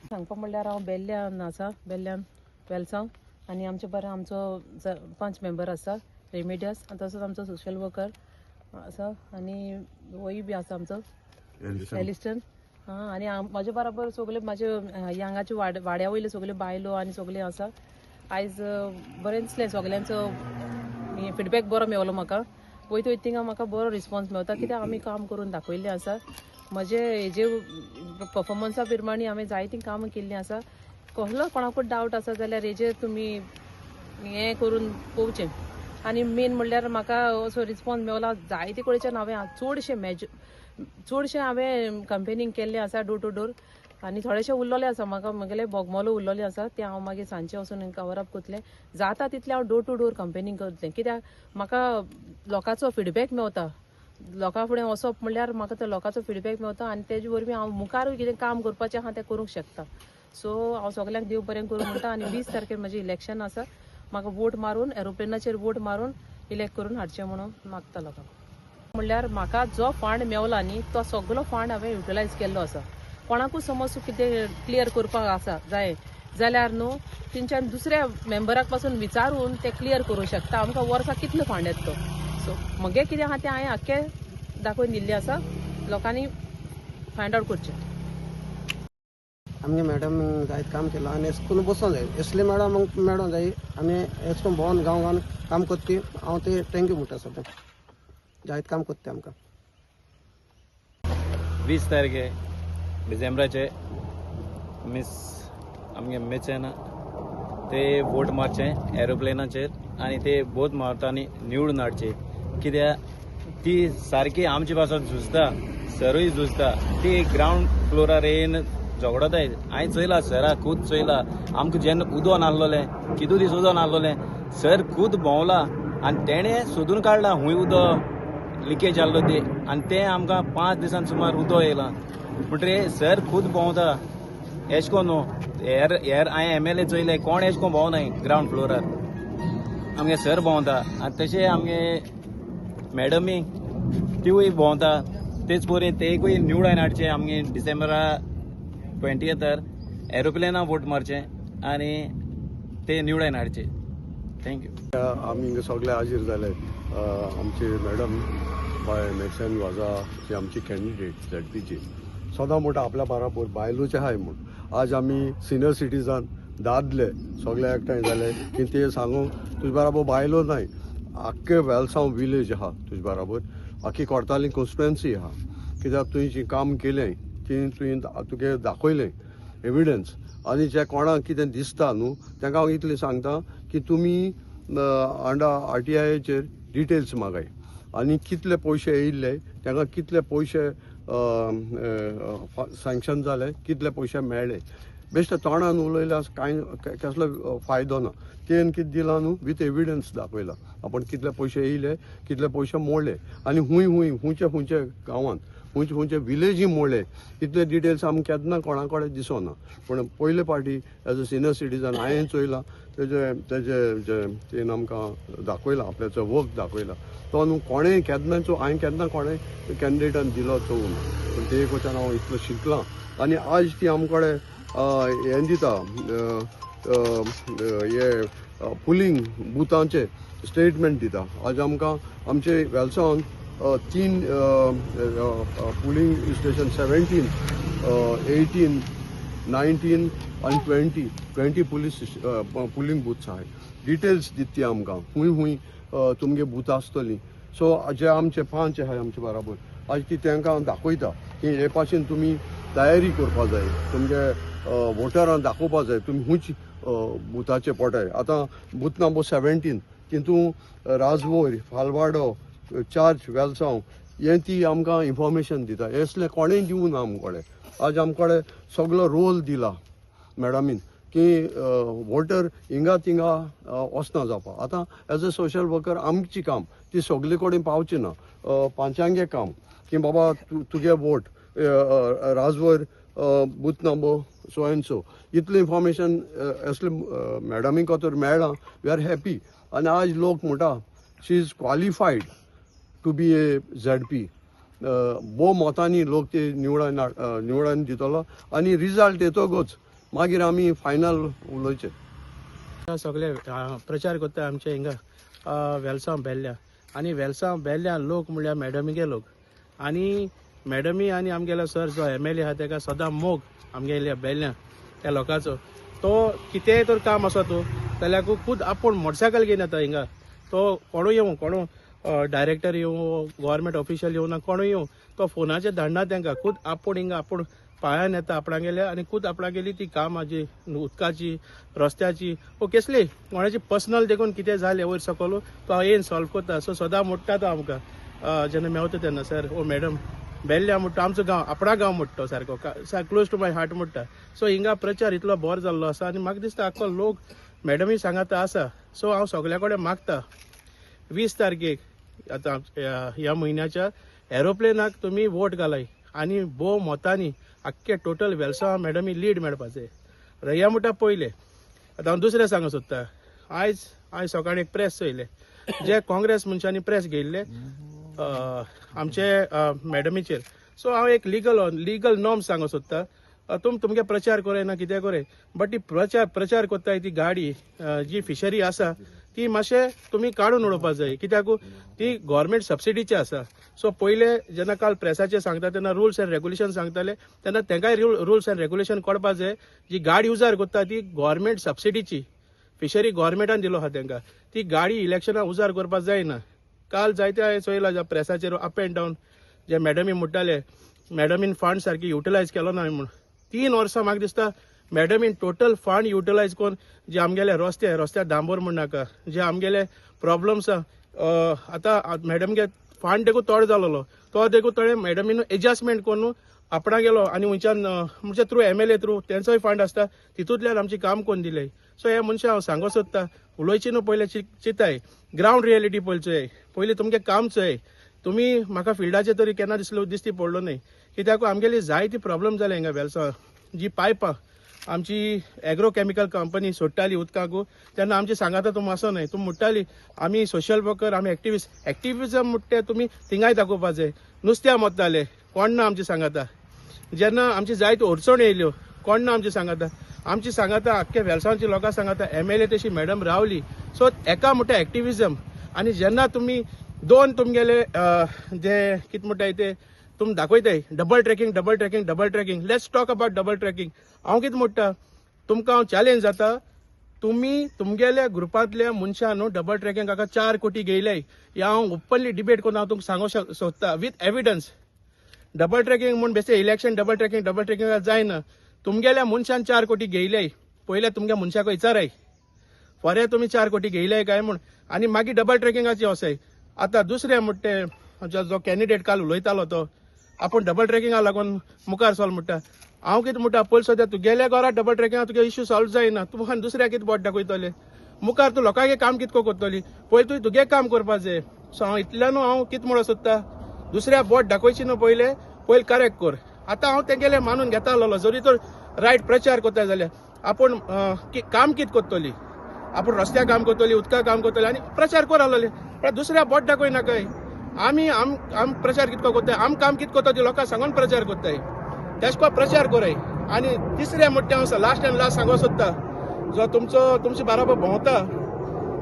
सांगपा म्हणल्यार हांव बेल्ल्यान आसा, बेल्ल्यान वेलसांव, आनी आमचे बरें आमचो 5 मेंबर आसा रेमेडियस, आनी तसोच आमचो सोशल वर्कर आसा, आनी वय बी आसा आमचो एलिस्टन. आनी म्हाजे बरोबर सगळे म्हाजे यंगाचे वाड्या वयले सगळे बायलो आनी सगळे आसा. आयज बरें दिसलें सगळ्यांचो फिडबॅक बरो मेवलो म्हाका. वयता वयता थिंगा म्हाका बरो रिस्पॉन्स मेवता, कित्याक आमी काम करून दाखयल्लें आसा. म्हजे हेजे परफॉर्मन्सा प्रमाणे हांवें जायतीं कामां केल्लीं आसा. कसलो कोणाकूच डावट आसा जाल्यार हेजेर तुमी हें करून पळोवचें. आनी मेन म्हणल्यार म्हाका असो रिस्पॉन्स मेवला जायते कडेच्यान. हांवें चडशें हांवें कंपेनींग केल्लें आसा डोर टू डोर, आनी थोडेशें उरलेलें आसा म्हाका. म्हगेले बोगमालो उरलेलें आसा तें हांव मागीर सांजचें वचून कवर अप करतलें. जाता तितलें हांव डोर टू डोर कंपेनींग करतलें, कित्याक म्हाका लोकांचो फिडबॅक मेवता. लोकां फुडें वचप म्हणल्यार म्हाका तो लोकांचो फिडबॅक मेवता, आनी तेजे वरवीं हांव मुखारूय कितें काम करपाचें आहा तें करूंक शकता. सो हांव सगल्यांक देव बरें करूं म्हणटा. आनी 20 तारखेर म्हजें इलेक्शन आसा. म्हाका वोट मारून एरोप्लेनाचेर वोट मारून इलेक्ट करून हाडचें म्हणून मागता लोकांक. म्हणल्यार म्हाका जो फंड मेवला न्ही तो सगळो फंड हांवें युटिलायज केल्लो आसा. कोणाकूच समज कितें क्लियर करपाक आसा जाय जाल्यार न्हू तेंच्यान दुसऱ्या मेंबराक पासून विचारून ते क्लियर करूंक शकता. आमकां वर्साक कितलो फंड येता तो. सो म्हगे कितें आहा तें हांवें आख्खें दाखोवन दिल्लें आसा. लोकांनी फायंड आवट करचें. आमगे मॅडम जायत काम केलां आनी स्कूल बसों जाय असले मॅडम मेळों जाय. आमी एश कोन्न भोंवन गांवान काम करता हांव ते थँक्यू म्हणटा सदां. जायत काम करता आमकां. 20 तारीख डिसेंबराचे आमगे मेचेन ते वोट मारचें एरोप्लेनाचेर, आनी ते बोट मारतानी निवडून हाडचे. कित्याक ती सारकी आमची पासून झुजता, सरूय झुजता. ती ग्रावंड फ्लोरार येवन झगडताय. हांवें चयलां सरा खूद चयलां. आमकां जेन्ना उदो नासलोलें, कितू दीस उदो नासलोलें, सर खूद भोंवला आनी तेणें सोदून काडलां खूंय उदो लिकेज जाल्लो ती, आनी तें आमकां 5 दिसान सुमार उदो येयलां. म्हणटरे सर खूद भोंवता. एश कोन्न हेर हांवें MLA चयले कोण एश कोन्न भोंवनाय ग्रावंड फ्लोरार. आमगे सर भोंवता आनी तशें आमगे मॅडमी तिवूय भोंवता. तेच परी तेकूय निवडून हाडचें. आमगे डिसेंबरा 20th एरोप्लेना वोट मारचें आनी ते निवडून हाडचे. थँक्यू. आमी सगळे हाजीर जाले. आमचे मॅडम बाय मेसेन वाजा जी आमची कॅन्डिडेट ZP ची सदां म्हणटा आपल्या बरोबर बायलोचे आहाय म्हूण. आज आमी सिनियर सिटीजन दादले सगळे एकठांय जाले की ते सांगू तुजे बरोबर बायलो नाय. आख्खे वेलसांव विलेज आहा तुजे बरोबर, आख्खी कोर्ताली कॉन्स्टिट्युएन्सी आहा. कित्याक तुवें जी काम केलें ती तुगे दाखयलें एविडन्स. आनी जे कोणाक कितें दिसता न्हू तांकां हांव इतलें सांगता की तुमी अंडर RTIचेर डिटेल्स मागाय. आनी कितले पयशे येयल्ले, तांकां कितले पयशे सँक्शन जाले, कितले पयशे मेळ्ळे. बेश्टे तोंडान उलयल्यार कांय कसलो फायदो ना. तेन कितें दिलां न्हू विथ एविडन्स दाखयला आपण कितले पयशे येयले, कितले पयशे मोडले, आनी खंयचे गांवांत खंयचे विलेजी मोडले इतले डिटेल्स आमकां केन्ना कोणा कडेन दिसोना. पूण पयले फावटी एज अ सिनियर सिटीजन हांवें चोयलां तेन आमकां दाखयलां, आपल्याचो वर्क दाखयला. तो न्हू कोणेंय हांवें केन्ना कोणें कॅन्डिडेटान दिलो चोवून. पूण ते एक वचन हांव इतलो शिकलां. आनी आज ती आमचे कडेन हें दिता हे पुलिंग बुथांचे स्टेटमेंट दिता. आज आमकां आमचे वेलसांवान 3 पुलिंग स्टेशन 17, 18, 19 आनी 20 पुलिंग बुथ्स आहाय. डिटेल्स दिता आमकां खूंय तुमगे बूथ आसतलीं. सो जे आमचे 5 आहाय आमचे बरोबर आज ती तांकां दाखयता की हे भाशेन तुमी तयारी करपा जाय. तुमगे वोटरांक दाखोवपा जाय तुमी खंयच बुथाचे पडटाय. आतां बूथ नंबर 17 तितून राजवोर, फालवाडो, चार्च, वेलसांव हें ती आमकां इन्फॉर्मेशन दिता. असलें कोणेंय दिवं ना आमचे कडेन. आज आमचे कडेन सगळो रोल दिला मॅडमीन की वोटर हिंगा थिंगा वचना जावपा. आतां एज अ सोशल वर्कर आमची काम ती सगळे कडेन पावची ना. पांचांगे काम की बाबा तुगे वोट राजवर booth number so and so इतलें इन्फॉर्मेशन असले मॅडमी खातीर मेळ्ळां. We are happy. आनी आज लोक म्हणटा she is qualified to be a ZP. भोव मोतांनी लोक ते निवडून दितलो. आनी रिजल्ट येतोगूच मागीर आमी फायनल उलोवचे. सगळे प्रचार करता आमचे हिंगा वेलसांव बेल्ल्या आनी वेलसांव बेल्ल्या लोक म्हणल्यार मॅडमीगे लोक आनी मॅडमी आनी आमगेलो सर जो MLA आहा तेका सदां मोग आमगेल्या बेल्ल्या त्या लोकांचो. तो कितेंय तर काम आसा तो जाल्यार खूद आपूण मोटरसायकल घेवन येता हिंगा. तो कोणूय येवं कोणू डायरेक्टर येवं गव्हर्मेंट ऑफिशियल येवं ना कोणूय येवं तो फोनाचेर धाडना तेंकां. खूद आपूण हिंगा आपूण पाळ्यान येता आपणा गेल्या आनी खूद आपणा गेली ती कामां जी उदकाची रस्त्याची वो कसली कोणाची पर्सनल देखून कितें जालें वयर सकयल तो येवन सॉल्व करता. सो सदां म्हणटा तो आमकां जेन्ना मेवता तेन्ना सर ओ मॅडम बेल्ल्या म्हणटा आमचो गांव आपणा गांव म्हणटा सारको क्लोज टू माय हार्ट म्हणटा. सो हिंगा प्रचार इतलो बरो जाल्लो आसा आनी म्हाका दिसता आख्खो लोक मॅडमी सांगाता आसा. सो हांव सगल्या कडेन मागता 20 तारखेक आतां ह्या म्हयन्याच्या एरोप्लेनाक तुमी वोट घालाय आनी भोव मोतांनी आख्खे टोटल वेलसांव मॅडमी लीड मेळपाचें. ह्या म्हणटा पयले. आतां हांव दुसरें सांगूंक सोदता. आयज सकाळीं एक प्रेस चयलें जे काँग्रेस मनशांनी प्रेस घेयल्ले आमचे मॅडमीचेर. सो हांव एक लिगल नॉर्म्स सांगूंक सोदता. तुमगे प्रचार कोराय ना कितें कोराय बट ती प्रचार कोत्ताय ती गाडी जी फिशरी आसा ती मातशें तुमी काडून उडोवपाक जाय कित्याक ती गव्हर्मेंट सबसिडीची आसा. सो पयले जेन्ना काल प्रेसाचेर सांगता तेन्ना रुल्स एंड रेग्युलेशन सांगताले तेन्ना तेंकाय रुल्स एंड रेग्युलेशन कळपाक जाय. जी गाडी युजार कोत्ता ती गव्हर्मेंट सबसिडीची फिशरी गव्हर्मेंटान दिलो आहा तेंकां. ती गाडी इलेक्शनाक उजार करपाक जायना. काल जायते चोयला ज्या प्रेसाचेर अप एंड डावन जे मॅडमी म्हणटाले मॅडमीन फंड सारकी युटिलायज केलो ना म्हूण 3 वर्सां म्हाका दिसता मॅडमीन टोटल फंड युटिलायज करून जे आमगेले रस्त्यार डांबोर म्हण नाका जे आमगेले प्रॉब्लम्स आतां मॅडमगे फंड देखून तोड जालोलो तो देखून थोडे मॅडमीन एडजस्टमेंट करून आपणा गेलो आनी वयच्यान म्हणजे थ्रू MLA थ्रू तेंचोय फंड आसता तितूंतल्यान आमची काम करून दिले. सो हे मनशां हांव सांगूंक सोदता उलोवची न्हू पयले चिंताय ग्रावंड रियलिटी पयलचोय पयलीं तुमगे काम चोय. तुमी म्हाका फिल्डाचेर तरी केन्ना दिसती पडलो न्ही कित्याक आमगेली जायती प्रॉब्लम जाले हिंगा वेलसांव. जी पायपां आमची एग्रोकॅमिकल कंपनी सोडटाली उदकाक तेन्ना आमची सांगाता तुमी आसो न्हय. तुमी म्हणटाली आमी सोशल वर्कर आमी एक्टिविजम म्हणटा तुमी थिंगाय दाखोवपाक जाय. नुस्त्या मोत्ताले कोण ना आमची सांगाता. जेन्ना आमची जायत्यो अडचण येयल्यो कोण ना आमची सांगाता. आमची सांगाता आख्ख्या वेलसांवची लोकां सांगाता MLA तशी मॅडम रावली. सो एका म्हणटा एक्टिविजम आनी जेन्ना तुमी दोन तुमगेले जे कितें म्हणटाय ते तुमी दाखयताय double tracking let's talk about double tracking. हांव कितें म्हणटा तुमकां हांव चॅलेंज जाता तुमी तुमगेल्या ग्रुपांतल्या मनशान डबल ट्रॅकिंग हाका 4 कोटी घेयले हे हांव ओपनली डिबेट करून हांव तुमकां सांगूंक सोदता विथ एविडन्स. डबल ट्रॅकिंग म्हूण बेश्टे इलेक्शन डबल ट्रॅकिंग जायना. तुमगेल्या मनशान 4 कोटी घेयले पयले तुमगे मनशाक विचाराय फरे तुमी 4 कोटी घेयले काय म्हूण आनी मागीर डबल ट्रॅकिंगाची वसाय. आतां दुसरें म्हणटे जो कॅन्डिडेट काल उलयतालो तो आपूण डबल ट्रॅकिंगा लागून मुखार चल म्हणटा. हांव कितें म्हणटा पयलीं सद्या तुगेल्या घरा डबल ट्रॅकिंगा तुगे इश्यू सॉल्व जायना. तूं मुखार दुसऱ्याक कितें बोट दाखयतले मुखार तूं लोकांगे काम कितको करतली पयलीं तुवें तुगे काम करपाक जाय. सो हांव इतल्यान हांव कितें म्हणून सोदता दुसऱ्या बोट दाखोवची न्हू पयले करेक्ट कर. आतां हांव तेंगेले मानून घेता आसलो जरी तर रायट प्रचार करता जाल्यार आपूण काम कितें करतली आपूण रस्त्या काम करतली उदका काम करतली आनी प्रचार कर आसलोले पण दुसऱ्या बोट दाखय नाकाय. आम प्रचार कितको करताय आम काम कितें करता ती लोकांक सांगून प्रचार करताय तेशको प्रचार कराय. आनी तिसरें म्हणटा हांव लास्ट सांगूंक सोदता जो तुमचे बाराबर भोंवता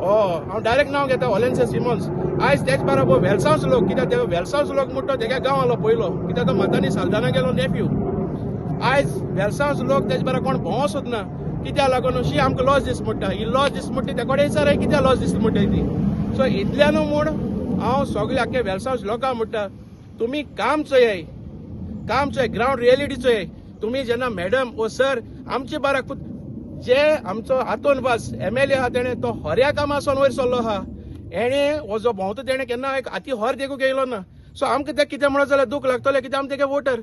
हांव डायरेक्ट नांव घेता वॉलेन्सिया सिमन्स. आयज तेच बाराबर वेलसांवच लोक कित्याक ते वेलसांवच लोक म्हणटा तेगे गांव आलो पयलो कित्याक तो मातांनी सालदाना गेलो नेफ्यू. आयज वेलसांवच लोक तेज बारा कोण भोंवो सोदना कित्याक लागून शी आमकां लॉस दिसता म्हणटा ही लॉस दिसता म्हणटा ते कडेन विचाराय कित्याक लॉस दिसता म्हणटा ती. सो इतल्यान म्हूण हांव सगळे आख्खे वेलसांवच लोकांक म्हणटा तुमी काम चोय ग्रावंड रियलिटी चोय. तुमी जेन्ना मॅडम ओ सर आमचे बारा जे आमचो हातून बास MLA आहा तेणे तो हऱ्या कामासून वयर सरलो आहा. एणे हो जो भोंवता तेणे केन्ना एक हाती हर देखून येयलो ना. सो आमकां ते कितें म्हणत जाल्यार दूख लागतलें कित्याक आमी तेगे वोटर.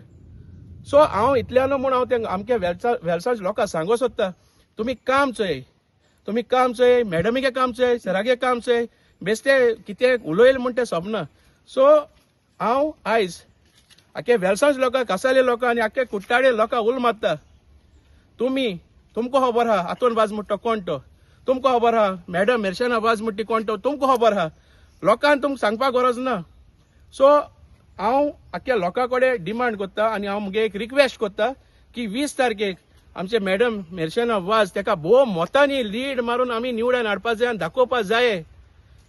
सो हांव इतल्यान म्हूण हांव तेंका आमच्या वेलसांवच्या लोकांक सांगूंक सोदता तुमी काम चोय मॅडमीगे काम चोय सरागे काम चोय बेश्टे कितें उलयले म्हण तें सोबना. सो हांव आयज आख्खे वेलसांवच्या लोकांक कासाले लोकां आनी आख्खे कुट्टाडे लोकांक उल मारता तुमकां खबर आहा हातून वाज म्हणटा कोण तो तुमकां खबर आहा मॅडम मेर्शेना वाज म्हणटी कोण तो तुमकां खबर आहा लोकांक तुमकां सांगपाक गरज ना. सो हांव आख्ख्या लोकां कडेन डिमांड करता आनी हांव मुगे एक रिक्वेस्ट करता की 20 तारखेक आमचे मॅडम मेर्शेना वाज ताका भोव मोतांनी लीड मारून आमी निवडून हाडपा जाय आनी दाखोवपा जाय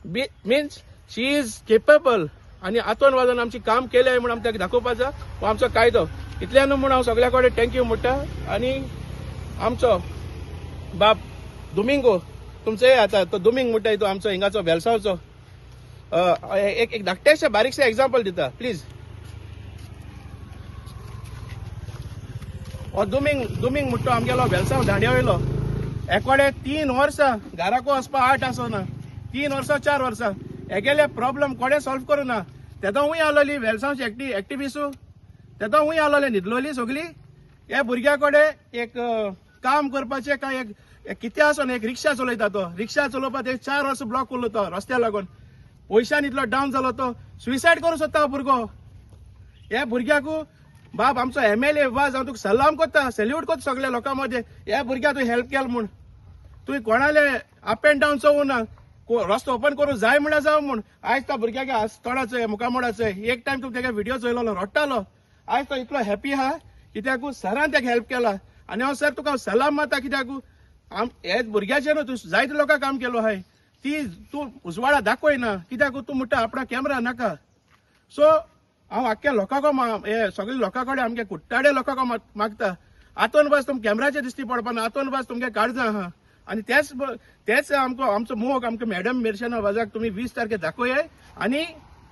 मिन्स शी इज केपेबल आनी आतोन वाजून आमची काम केलें म्हणून आमी ताका दाखोवपा जाय हो आमचो कायदो. इतल्यान म्हूण हांव सगळ्या कडेन थँक्यू म्हणटा. आनी आमचो बाब दोमिंगो तुमचो आतां तो दोमिंग म्हणटा तो आमचो हिंगाचो वेलसांवचो एक धाकटेशें बारीकशें एग्जाम्पल दिता प्लीज. हो दुमिंग म्हणटा आमगेलो वेलसांव दांड्या वयलो एकोडे 3 वर्सां घराको वचपा 8 आसना 3 वर्सां 4 वर्सां हेगेले प्रॉब्लेम कोणे सॉल्व करूना. तेदो हूंय आलोली वेलसांवची एक्टिविस्टू तेदो हूंय आलोले न्हिदलोली सगळी. हे भुरग्या कडेन एक काम करपाचें काय एक कितें आसन एक रिक्षा चलयता तो रिक्षा चलोवपाक ते 4 वर्सां ब्लॉक उरलो तो रस्त्या लागून पयशांनी इतलो डावन जालो तो सुसायड करूं सोदता भुरगो. हे भुरग्याकू बाब आमचो MLA वाज हांव तुका सलाम करता सॅल्यूट करता सगळ्या लोकां मदें. ह्या भुरग्याक तुवें हेल्प केलो म्हूण तुवें कोणाले अप एंड डावन चोवूना रस्तो ओपन करूं जाय म्हळ्यार जावं म्हूण. आयज त्या भुरग्याच्या तोंडाचो मुखामोडाचो एक टायम तुका तेगे व्हिडिओ चोयलो रडटालो. आयज तो इतलो हॅपी आहा कित्याक सरान ताका हेल्प केला. आनी हांव सर तुका सलाम मारता कित्याक हे भुरग्याचेर न्हू तूं जायते लोकां काम केलो आहाय ती तूं उजवाडा दाखयना कित्याक तूं म्हणटा आपणा कॅमेरा नाका. सो हांव आख्ख्या लोकांक हे सगळे लोकां कडेन आमगे कुट्टाडे लोकांक मागता आतोन बस तुमकां कॅमेराचेर दिसती पडपाना आतोन बस तुमगे काळजां आहा. आनी तेच आमचो मोग आमकां मॅडम मेर्शेना वाजाक तुमी 20 तारखेर दाखोयाय आनी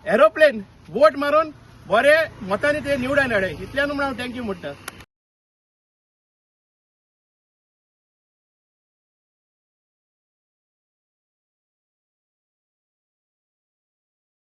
एरोप्लेन वोट मारून बरे मतांनी ते निवडान हाडय. इतल्यान म्हूण हांव थँक्यू म्हणटा.